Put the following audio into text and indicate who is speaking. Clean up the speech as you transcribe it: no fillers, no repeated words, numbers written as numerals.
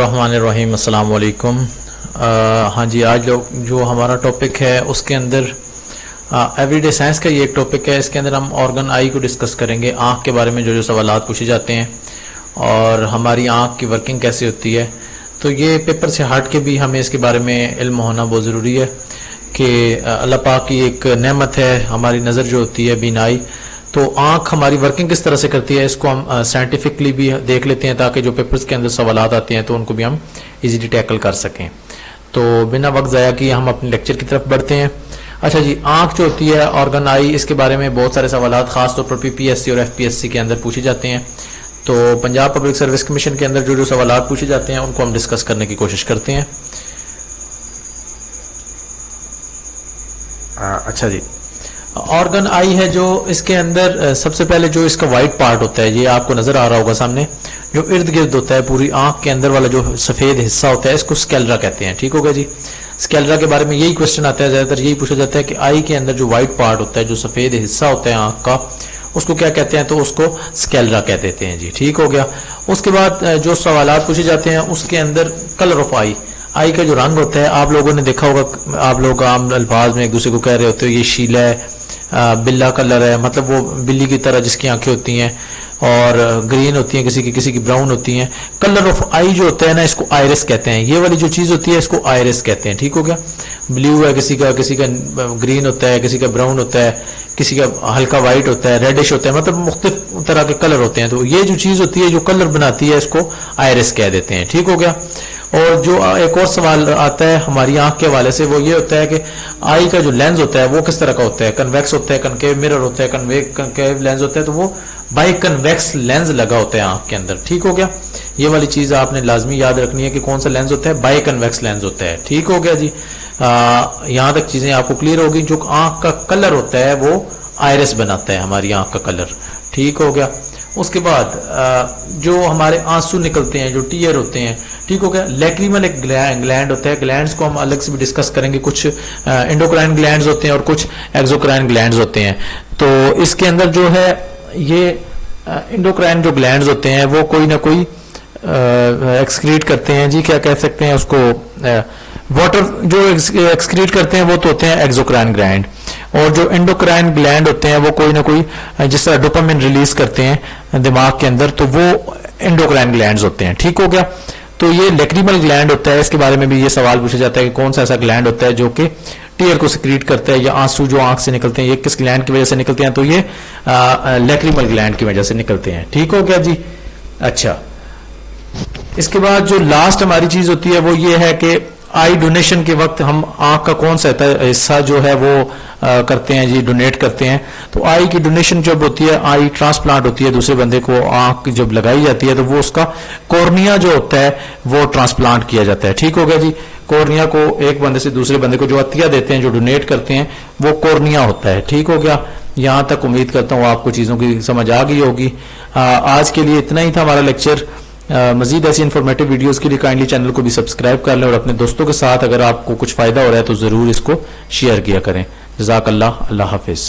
Speaker 1: बिस्मिल्लाहिर्रहमानिर्रहीम, अस्सलाम वालेकुम। हाँ जी, आज जो हमारा टॉपिक है उसके अंदर एवरीडे साइंस का ये एक टॉपिक है। इसके अंदर हम ऑर्गन आई को डिस्कस करेंगे, आँख के बारे में जो जो सवालात पूछे जाते हैं और हमारी आँख की वर्किंग कैसे होती है। तो ये पेपर से हट के भी हमें इसके बारे में इल्म होना बहुत ज़रूरी है कि अल्लाह पाक की एक नेमत है हमारी नज़र जो होती है, बीनाई। तो आँख हमारी वर्किंग किस तरह से करती है इसको हम साइंटिफिकली भी देख लेते हैं ताकि जो पेपर्स के अंदर सवालात आते हैं तो उनको भी हम इजीली टैकल कर सकें। तो बिना वक्त ज़ाया किए हम अपने लेक्चर की तरफ बढ़ते हैं। अच्छा जी, आँख जो होती है ऑर्गन आई, इसके बारे में बहुत सारे सवालात खास तौर पर पीपीएससी और एफपीएससी के अंदर पूछे जाते हैं। तो पंजाब पब्लिक सर्विस कमीशन के अंदर जो जो सवालात पूछे जाते हैं उनको हम डिस्कस करने की कोशिश करते हैं। अच्छा जी, ऑर्गन आई है जो इसके अंदर सबसे पहले जो इसका वाइट पार्ट होता है, ये आपको नजर आ रहा होगा सामने, जो इर्द गिर्द होता है पूरी आंख के अंदर वाला जो सफेद हिस्सा होता है, इसको स्केलरा कहते हैं। ठीक हो गया जी। स्केलरा के बारे में यही क्वेश्चन आता है, ज्यादातर यही पूछा जाता है कि आई के अंदर जो व्हाइट पार्ट होता है, जो सफेद हिस्सा होता है आंख का, उसको क्या कहते हैं, तो उसको स्केलरा कह देते हैं जी। ठीक हो गया। उसके बाद जो सवालात पूछे जाते हैं उसके अंदर कलर ऑफ आई का जो रंग होता है, आप लोगों ने देखा होगा, आप लोग आम अल्फाज में एक दूसरे को कह रहे होते हो ये शीला है, बिल्ला कलर है, मतलब वो बिल्ली की तरह जिसकी आंखें होती हैं और ग्रीन होती हैं, किसी की ब्राउन होती हैं। कलर ऑफ आई जो होता है ना, इसको आयरिस कहते हैं। ये वाली जो चीज होती है इसको आयरिस कहते हैं। ठीक हो गया। ब्लू है किसी का ग्रीन होता है, किसी का ब्राउन होता है, किसी का हल्का व्हाइट होता है, रेडिश होता है, मतलब मुख्तलिफ तरह के कलर होते हैं। तो ये जो चीज होती है जो कलर बनाती है इसको आयरिस कह देते हैं। ठीक हो गया। और जो एक और सवाल आता है हमारी आंख के हवाले से, वो ये होता है कि आई का जो लेंस होता है वो किस तरह का होता है, कन्वेक्स होता है, कनकेव मिरर होता है, कनकेव लेंस होता है, तो वो बाई कन्वेक्स लेंस लगा होता है आंख के अंदर। ठीक हो गया। ये वाली चीज आपने लाजमी याद रखनी है कि कौन सा लेंस होता है, बाई कन्वेक्स लेंस होता है। ठीक हो गया जी। यहां तक चीजें आपको क्लियर होगी। जो आंख का कलर होता है वो आयरिस बनाता है हमारी आंख का कलर। ठीक हो गया। उसके बाद जो हमारे आंसू निकलते हैं, जो टीयर होते हैं, ठीक हो गया। लैक्रिमल एक ग्लैंड होता है, ग्लैंड्स को हम अलग से भी डिस्कस करेंगे। कुछ एंडोक्राइन ग्लैंड्स होते हैं और कुछ एक्सोक्राइन ग्लैंड्स होते हैं। तो इसके अंदर जो है ये एंडोक्राइन जो ग्लैंड्स होते हैं वो कोई ना कोई एक्सक्रीट करते हैं जी, क्या कह सकते हैं उसको, वाटर जो एक्सक्रीट करते हैं वो तो होते हैं एक्सोक्राइन ग्लैंड। और जो एंडोक्राइन ग्लैंड होते हैं वो कोई ना कोई जिस तरह डोपामिन रिलीज करते हैं दिमाग के अंदर, तो वो एंडोक्राइन ग्लैंड्स होते हैं। ठीक हो गया। तो ये लैक्रिमल ग्लैंड होता है, इसके बारे में भी ये सवाल पूछा जाता है कि कौन सा ऐसा ग्लैंड होता है जो कि टीयर को सिक्रीट करता है, या आंसू जो आंख से निकलते हैं ये किस ग्लैंड की वजह से निकलते हैं, तो ये लैक्रिमल ग्लैंड की वजह से निकलते हैं। ठीक हो गया जी। अच्छा, इसके बाद जो लास्ट हमारी चीज होती है वो ये है कि आई डोनेशन के वक्त हम आंख का कौन सा हिस्सा जो है वो करते हैं जी, डोनेट करते हैं। तो आई की डोनेशन जब होती है, आई ट्रांसप्लांट होती है, दूसरे बंदे को आंख जब लगाई जाती है तो वो उसका कॉर्निया जो होता है वो ट्रांसप्लांट किया जाता है। ठीक हो गया जी। कॉर्निया को एक बंदे से दूसरे बंदे को जो अतिया देते हैं, जो डोनेट करते हैं, वो कॉर्निया होता है। ठीक हो गया। यहां तक उम्मीद करता हूं आपको चीजों की समझ आ गई होगी। आज के लिए इतना ही था हमारा लेक्चर। मजीद ऐसी इन्फॉर्मेटिव वीडियोस के लिए काइंडली चैनल को भी सब्सक्राइब कर लें और अपने दोस्तों के साथ अगर आपको कुछ फायदा हो रहा है तो जरूर इसको शेयर किया करें। जज़ाकल्लाह। अल्लाह हाफिज।